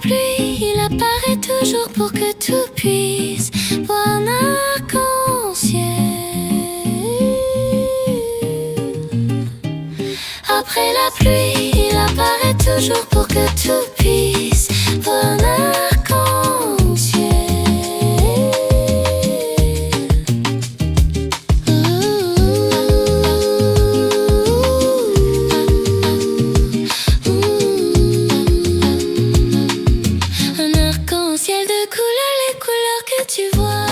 pluie, il apparaît toujours pour que tout puisse voir un arc-en-ciel. Après la pluie, il apparaît toujours pour que tout puisse voir un arc-en-ciel. Un arc-en-ciel de couleurs, les couleurs que tu vois.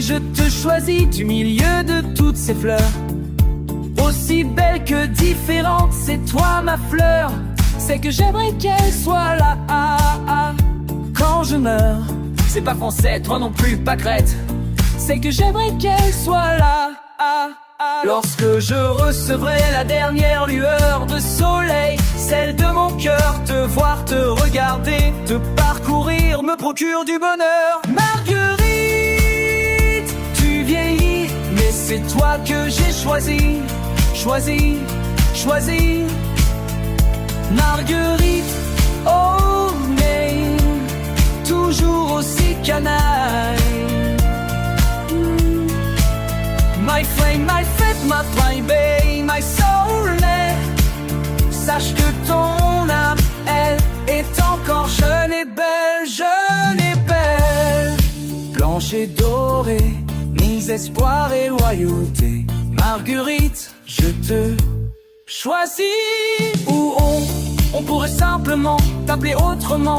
Je te choisis du milieu de toutes ces fleurs. Aussi belle que différente, c'est toi ma fleur. C'est que j'aimerais qu'elle soit là quand je meurs. C'est pas français, toi non plus, pas crête. C'est que j'aimerais qu'elle soit là lorsque je recevrai la dernière lueur de soleil, celle de mon cœur. Te voir, te regarder, te parcourir me procure du bonheur. Marguerite, tu vieillis, mais c'est toi que j'ai choisi. Choisi, choisi. Marguerite, oh mais toujours aussi canaille. My flame, my fête, my flying bay, my soulmate. Sache que ton âme, elle est encore jeune et belle, jeune et belle. Blanche et dorée, mes espoirs et loyauté. Marguerite, je te choisis. Ou on pourrait simplement t'appeler autrement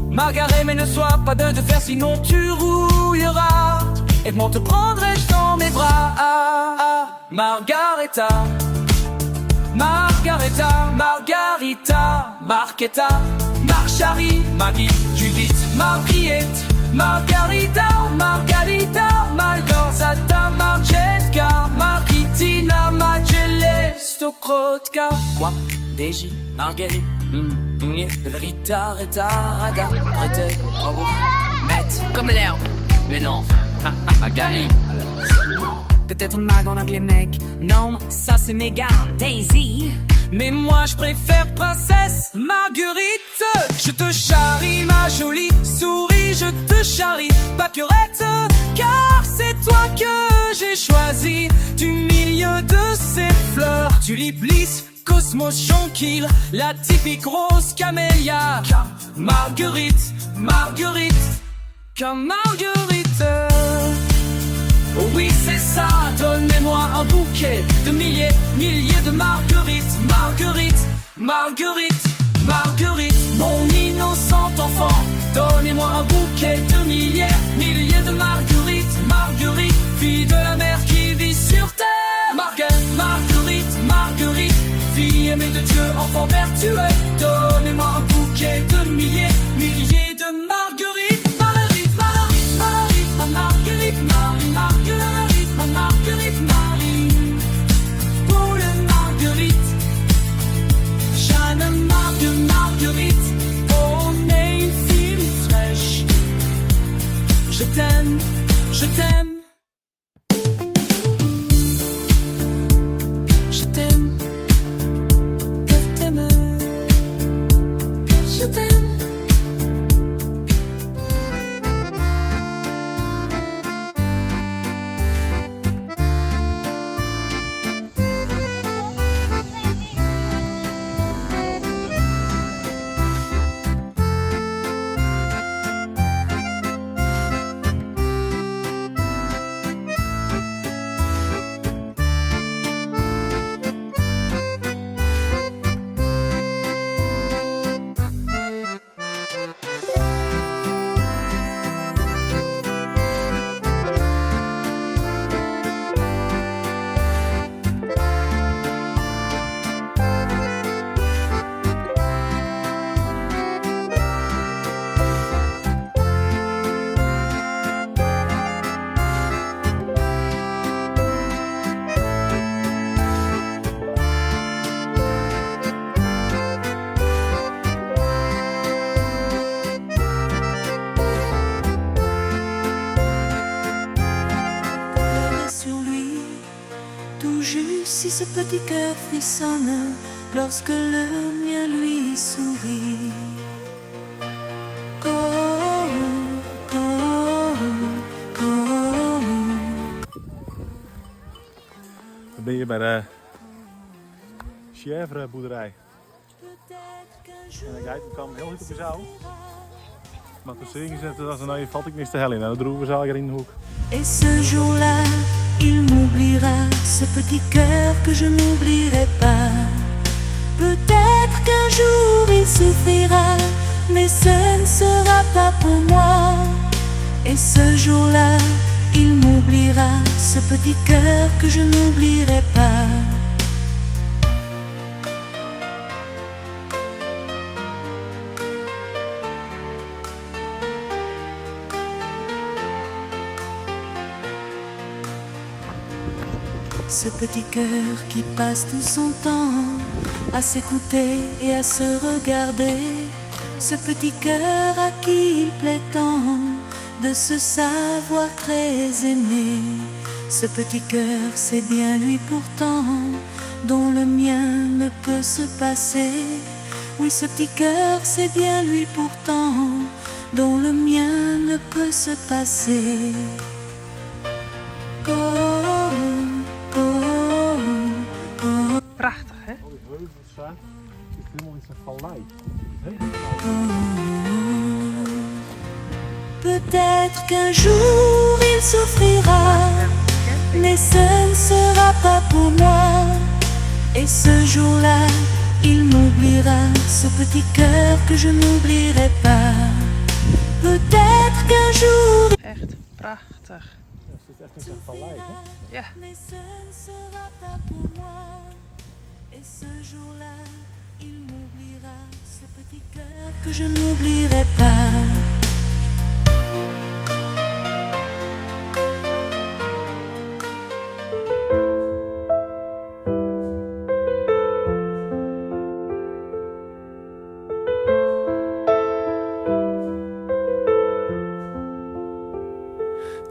Margaret, mais ne sois pas de fer, sinon tu rouilleras. Et moi te prendrai-je dans mes bras. Margareta, Margareta, Margarita, Marqueta, Marchari, Marie, Judith, Mariette, Margarita, Margarita, Malgorzata, Marjetka, Margitina, Magelle, Stokrotka. Quoi? Deji, Marguerite, Rita, Rita, Rada, Rete, Bravo, Mette, comme l'herbe, mais non. Marguerite. Peut-être mag en anglais mec. Non, ça c'est méga Daisy. Mais moi je préfère princesse Marguerite. Je te charrie ma jolie souris, je te charrie papierette. Car c'est toi que j'ai choisi du milieu de ces fleurs. Tulipe lisse, cosmos jonquille, la typique rose camélia. Car Marguerite, Marguerite, car Marguerite. Oh oui c'est ça, donnez-moi un bouquet de milliers, milliers de marguerites. Marguerite, Marguerite, Marguerite, mon innocent enfant. Donnez-moi un bouquet de milliers, milliers de marguerites. Marguerite, fille de la mer qui vit sur terre. Marguerite, Marguerite, fille aimée de Dieu, enfant vertueux. Donnez-moi un bouquet de milliers, milliers de marguerites. Marguerite, Marie, Marguerite, ma Marguerite, Marie. Poule Marguerite, Jeanne Marguerite, on est une fille fraîche. Je t'aime, je t'aime. Je t'aime, je t'aime, je t'aime. ce petit cœur frissonne lorsque le mien lui sourit. Oh, oh, oh, oh. Dan ben je bij de Chèvre boerderij. En dan kijkt, het kwam heel goed op je zaal. Maar toen zingen ze, toen was er nou, valt ik niks te hel in. En dan droegen we zaal in de hoek. Et ce jour-là, il m'oubliera, ce petit cœur que je n'oublierai pas. Peut-être qu'un jour il souffrira, mais ce ne sera pas pour moi. Et ce jour-là, il m'oubliera, ce petit cœur que je n'oublierai pas. Ce petit cœur qui passe tout son temps à s'écouter et à se regarder. Ce petit cœur à qui il plaît tant de se savoir très aimé. Ce petit cœur, c'est bien lui pourtant dont le mien ne peut se passer. Oui, ce petit cœur, c'est bien lui pourtant dont le mien ne peut se passer. Oh, oh, oh. Prachtig, hè? Al die heuvels staan, het is helemaal in zijn vallei. Peut-être qu'un jour il souffrira, mais ce ne sera pas pour moi. Et ce jour-là, il m'oubliera, ce petit cœur que je n'oublierai pas. Peut-être qu'un jour, Echt prachtig. Ja, het zit echt in zijn vallei, hè? Ja. mais ce ne sera pas pour moi. Et ce jour-là, il m'oubliera, ce petit cœur que je n'oublierai pas.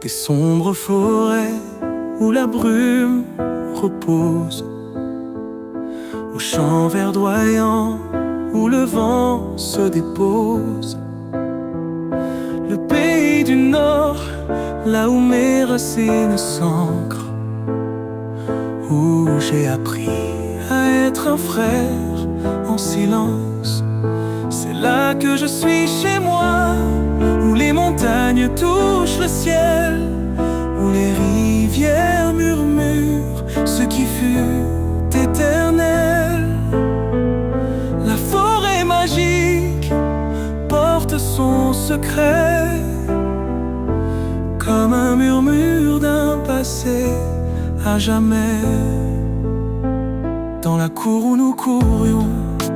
Des sombres forêts où la brume repose, aux champs verdoyants où le vent se dépose. Le pays du Nord, là où mes racines s'ancrent, où j'ai appris à être un frère en silence. C'est là que je suis chez moi, où les montagnes touchent le ciel, où les rivières murmurent ce qui fut éternel. La forêt magique porte son secret, comme un murmure d'un passé à jamais. Dans la cour où nous courions,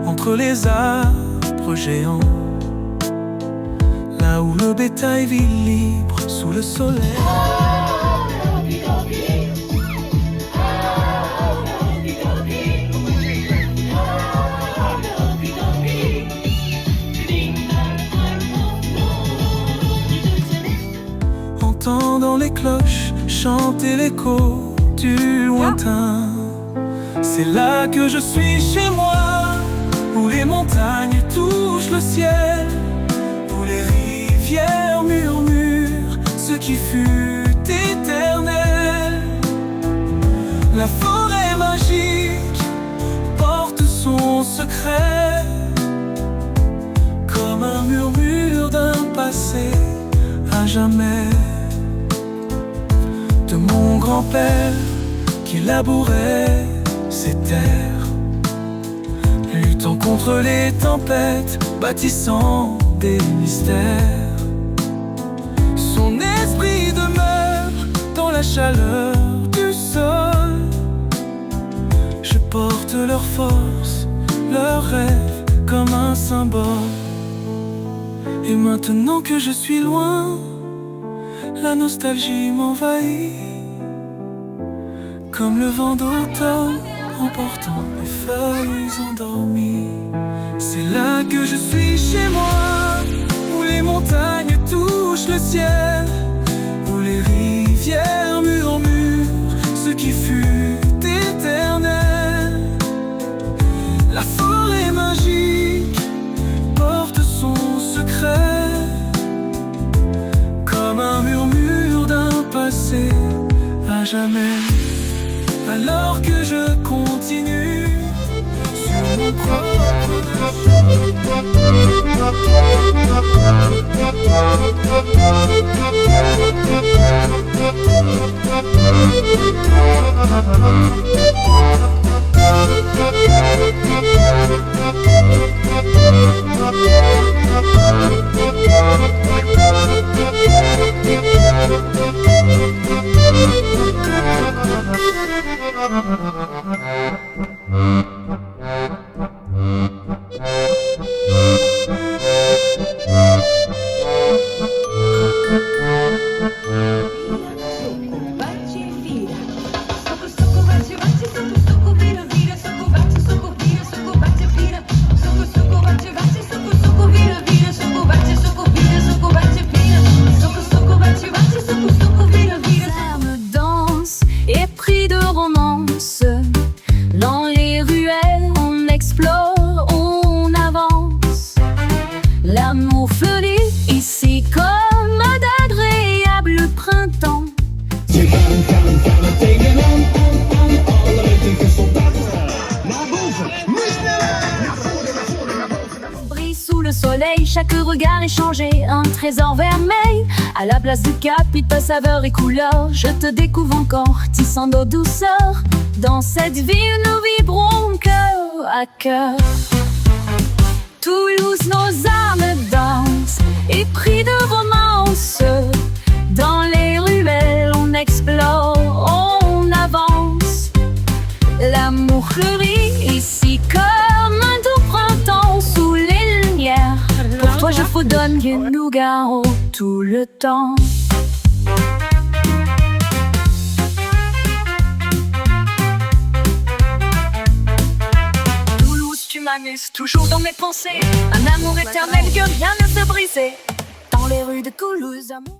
entre les arbres géants, là où le bétail vit libre sous le soleil. Entendant les cloches chanter l'écho du lointain. C'est là que je suis chez moi, où les montagnes touchent le ciel, où les rivières murmurent ce qui fut éternel. La forêt magique porte son secret, comme un murmure d'un passé à jamais. De mon grand-père qui labourait ses terres, luttant contre les tempêtes, bâtissant des mystères. Son esprit demeure dans la chaleur du sol. Je porte leur force, leurs rêves comme un symbole. Et maintenant que je suis loin, la nostalgie m'envahit, comme le vent d'automne emportant les feuilles endormies. C'est là que je suis chez moi, où les montagnes touchent le ciel, où les rivières murmurent ce qui fut éternel. jamais. Alors que je continue sur mon danse épris de romance. Dans les ruelles, on explore, on avance. L'amour fleurit ici comme d'agréable printemps. Brille sous le soleil, chaque regard est changé, un trésor vermeil. À la place du capita saveur et couleur, je te découvre encore, tissant nos douceurs. Dans cette ville, nous vibrons cœur à cœur. Toulouse, nos âmes dansent, épris de romance. Dans les ruelles, on explore, on avance. L'amour fleurit ici comme un doux printemps sous les lumières. Pour toi, je fredonne et nous garons tout le temps. Tu m'amuses toujours dans mes pensées. Un amour éternel que rien ne peut briser. Dans les rues de Toulouse, amour.